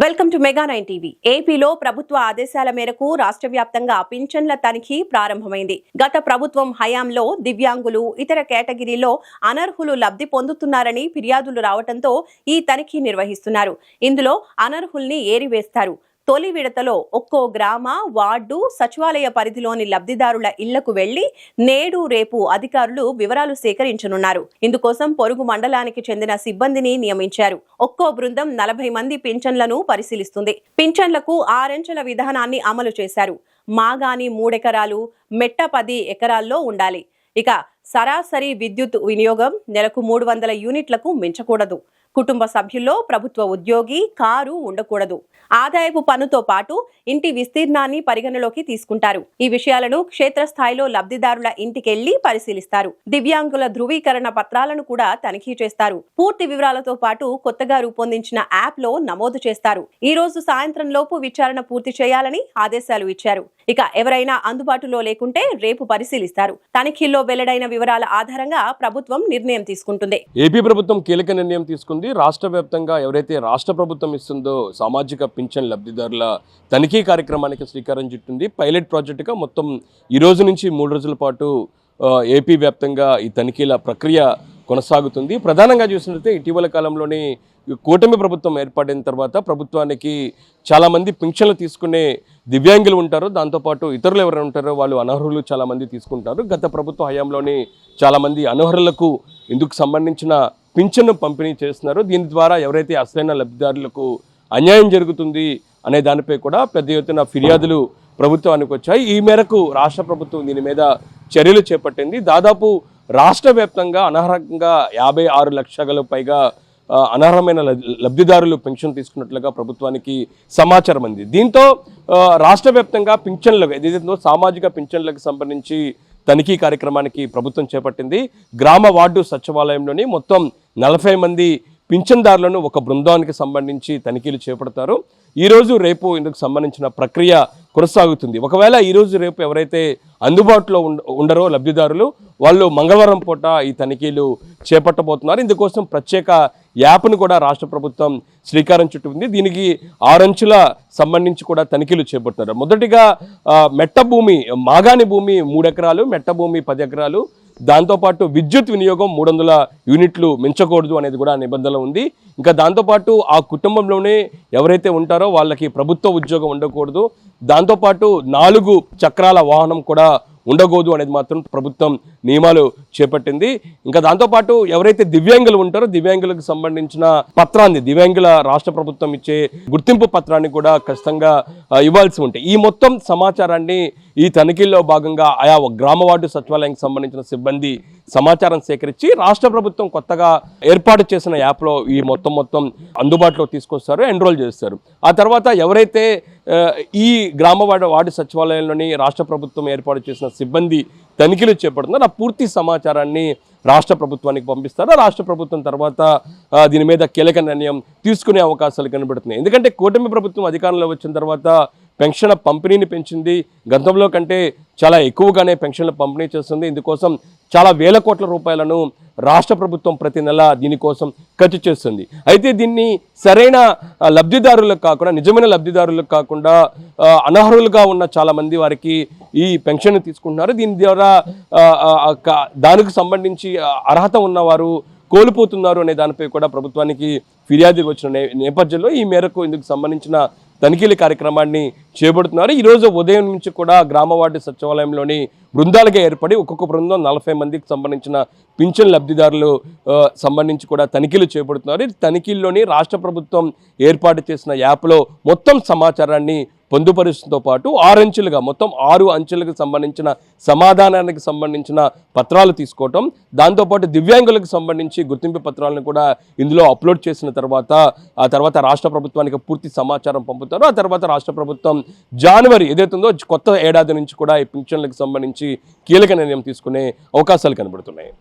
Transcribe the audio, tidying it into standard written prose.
Welcome to mega 9 TV. ఏపీలో ప్రభుత్వ ఆదేశాల మేరకు రాష్ట్ర వ్యాప్తంగా పింఛన్ల తనిఖీ ప్రారంభమైంది. గత ప్రభుత్వం హయాంలో దివ్యాంగులు, ఇతర కేటగిరీలో అనర్హులు లబ్ధి పొందుతున్నారని ఫిర్యాదులు రావడంతో ఈ తనిఖీ నిర్వహిస్తున్నారు. ఇందులో అనర్హుల్ని ఏరివేస్తారు. తొలి విడతలో ఒక్కో గ్రామ, వార్డు, సచివాలయ పరిధిలోని లబ్ధిదారుల ఇళ్లకు వెళ్లి నేడు రేపు అధికారులు వివరాలు సేకరించనున్నారు. ఇందుకోసం పొరుగు మండలానికి చెందిన సిబ్బందిని నియమించారు. ఒక్కో బృందం 40 మంది పింఛన్లను పరిశీలిస్తుంది. పింఛన్లకు 6 అంచెల విధానాన్ని అమలు చేశారు. మాగాని 3 ఎకరాలు, మెట్ట 10 ఎకరాల్లో ఉండాలి. ఇక సరాసరి విద్యుత్ వినియోగం నెలకు 300 యూనిట్లకు మించకూడదు. కుటుంబ సభ్యుల్లో ప్రభుత్వ ఉద్యోగి, కారు ఉండకూడదు. ఆదాయపు పన్నుతో పాటు ఇంటి విస్తీర్ణాన్ని పరిగణలోకి తీసుకుంటారు. ఈ విషయాలను క్షేత్రస్థాయిలో లబ్ధిదారుల ఇంటికెళ్లి పరిశీలిస్తారు. దివ్యాంగుల ధృవీకరణ పత్రాలను కూడా తనిఖీ చేస్తారు. పూర్తి వివరాలతో పాటు కొత్తగా రూపొందించిన యాప్ లో నమోదు చేస్తారు. ఈ రోజు సాయంత్రం లోపు విచారణ పూర్తి చేయాలని ఆదేశాలు ఇచ్చారు. ఇక ఎవరైనా అందుబాటులో లేకుంటే రేపు పరిశీలిస్తారు. తనిఖీల్లో వెల్లడైన వివరాల ఆధారంగా ప్రభుత్వం నిర్ణయం తీసుకుంటుంది. ఏపీ ప్రభుత్వం కీలక నిర్ణయం తీసుకుంది. రాష్ట్ర వ్యాప్తంగా ఎవరైతే రాష్ట్ర ప్రభుత్వం ఇస్తుందో సామాజిక పింఛన్ లబ్ధిదారుల తనిఖీ కార్యక్రమానికి శ్రీకారం చుట్టింది. పైలట్ ప్రాజెక్టుగా మొత్తం ఈ రోజు నుంచి 3 రోజుల పాటు ఏపీ వ్యాప్తంగా ఈ తనిఖీల ప్రక్రియ కొనసాగుతుంది. ప్రధానంగా చూసినట్లయితే ఇటీవల కాలంలోనే కూటమి ప్రభుత్వం ఏర్పడిన తర్వాత ప్రభుత్వానికి చాలామంది పింఛన్లు తీసుకునే దివ్యాంగులు ఉంటారు. దాంతోపాటు ఇతరులు ఎవరైనా ఉంటారో వాళ్ళు అనర్హులు చాలామంది తీసుకుంటారు. గత ప్రభుత్వ హయాంలోనే చాలామంది అనర్హులకు ఇందుకు సంబంధించిన పింఛన్ను పంపిణీ చేస్తున్నారు. దీని ద్వారా ఎవరైతే అసలైన లబ్ధిదారులకు అన్యాయం జరుగుతుంది అనే దానిపై కూడా పెద్ద ఎత్తున ఫిర్యాదులు ప్రభుత్వానికి వచ్చాయి. ఈ మేరకు రాష్ట్ర ప్రభుత్వం దీని మీద చర్యలు చేపట్టింది. దాదాపు రాష్ట్ర వ్యాప్తంగా అనర్హంగా 56 లక్షల పైగా అనర్హమైన లబ్ధిదారులు పెన్షన్ తీసుకున్నట్లుగా ప్రభుత్వానికి సమాచారం అంది. దీంతో రాష్ట్ర వ్యాప్తంగా పింఛన్లకు ఏదైతే సామాజిక పింఛన్లకు సంబంధించి తనిఖీ కార్యక్రమానికి ప్రభుత్వం చేపట్టింది. గ్రామ వార్డు సచివాలయంలోని మొత్తం 40 మంది పింఛన్దారులను ఒక బృందానికి సంబంధించి తనిఖీలు చేపడతారు. ఈరోజు రేపు ఇందుకు సంబంధించిన ప్రక్రియ కొనసాగుతుంది. ఒకవేళ ఈరోజు రేపు ఎవరైతే అందుబాటులో ఉండరో లబ్ధిదారులు వాళ్ళు మంగళవారం పూట ఈ తనిఖీలు చేపట్టబోతున్నారు. ఇందుకోసం ప్రత్యేక యాప్ను కూడా రాష్ట్ర ప్రభుత్వం శ్రీకారం చుట్టింది. దీనికి 6 అంచెల సంబంధించి కూడా తనిఖీలు చేపడుతున్నారు. మొదటిగా మెట్ట భూమి, మాగాని భూమి 3 ఎకరాలు, మెట్ట భూమి 10 ఎకరాలు, దాంతోపాటు విద్యుత్ వినియోగం 300 యూనిట్లు మించకూడదు అనేది కూడా నిబంధన ఉంది. ఇంకా దాంతోపాటు ఆ కుటుంబంలోనే ఎవరైతే ఉంటారో వాళ్ళకి ప్రభుత్వ ఉద్యోగం ఉండకూడదు. దాంతోపాటు 4 చక్రాల వాహనం కూడా ఉండకూడదు అనేది మాత్రం ప్రభుత్వం నియమాలు చేపట్టింది. ఇంకా దాంతోపాటు ఎవరైతే దివ్యాంగులు ఉంటారో దివ్యాంగులకు సంబంధించిన పత్రాన్ని, దివ్యాంగుల రాష్ట్ర ప్రభుత్వం ఇచ్చే గుర్తింపు పత్రాన్ని కూడా ఖచ్చితంగా ఇవ్వాల్సి ఉంటాయి. ఈ మొత్తం సమాచారాన్ని ఈ తనిఖీల్లో భాగంగా ఆయా గ్రామ వార్డు సచివాలయానికి సంబంధించిన సిబ్బంది సమాచారం సేకరించి రాష్ట్ర ప్రభుత్వం కొత్తగా ఏర్పాటు చేసిన యాప్లో ఈ మొత్తం అందుబాటులో తీసుకొస్తారు, ఎన్రోల్ చేస్తారు. ఆ తర్వాత ఎవరైతే ఈ గ్రామ వార్డు సచివాలయంలోని రాష్ట్ర ప్రభుత్వం ఏర్పాటు చేసిన సిబ్బంది తనిఖీలు చేపడుతున్నారు. ఆ పూర్తి సమాచారాన్ని రాష్ట్ర ప్రభుత్వానికి పంపిస్తారు. రాష్ట్ర ప్రభుత్వం తర్వాత దీని మీద కీలక నిర్ణయం తీసుకునే అవకాశాలు కనబడుతున్నాయి. ఎందుకంటే కూటమి ప్రభుత్వం అధికారంలో వచ్చిన తర్వాత పెన్షన్ల పంపిణీని పెంచింది. గతంలో కంటే చాలా ఎక్కువగానే పెన్షన్ల పంపిణీ చేస్తుంది. ఇందుకోసం చాలా వేల కోట్ల రూపాయలను రాష్ట్ర ప్రభుత్వం ప్రతి నెల దీనికోసం ఖర్చు చేస్తుంది. అయితే దీన్ని సరైన లబ్ధిదారులకు కాకుండా, నిజమైన లబ్ధిదారులకు కాకుండా అనర్హులుగా ఉన్న చాలామంది వారికి ఈ పెన్షన్ తీసుకుంటున్నారు. దీని ద్వారా దానికి సంబంధించి అర్హత ఉన్నవారు కోల్పోతున్నారు అనే దానిపై కూడా ప్రభుత్వానికి ఫిర్యాదులు వచ్చిన నేపథ్యంలో ఈ మేరకు ఇందుకు సంబంధించిన తనిఖీల కార్యక్రమాన్ని చేపడుతున్నారు. ఈరోజు ఉదయం నుంచి కూడా గ్రామ వార్డు సచివాలయంలోని బృందాలుగా ఏర్పడి ఒక్కొక్క బృందం 40 మందికి సంబంధించిన పింఛన్ లబ్ధిదారులు సంబంధించి కూడా తనిఖీలు చేపడుతున్నారు. తనిఖీల్లోని రాష్ట్ర ప్రభుత్వం ఏర్పాటు చేసిన యాప్లో మొత్తం సమాచారాన్ని పొందుపరుస్తుంతో పాటు 6 అంచెలుగా మొత్తం 6 అంచెలకు సంబంధించిన సమాధానానికి సంబంధించిన పత్రాలు తీసుకోవటం, దాంతోపాటు దివ్యాంగులకు సంబంధించి గుర్తింపు పత్రాలను కూడా ఇందులో అప్లోడ్ చేసిన తర్వాత ఆ తర్వాత రాష్ట్ర ప్రభుత్వానికి పూర్తి సమాచారం పంపుతారు. ఆ తర్వాత రాష్ట్ర ప్రభుత్వం జనవరి ఏదైతుందో కొత్త ఏడాది నుంచి కూడా ఈ పింఛన్లకు సంబంధించి కీలక నిర్ణయం తీసుకునే అవకాశాలు కనబడుతున్నాయి.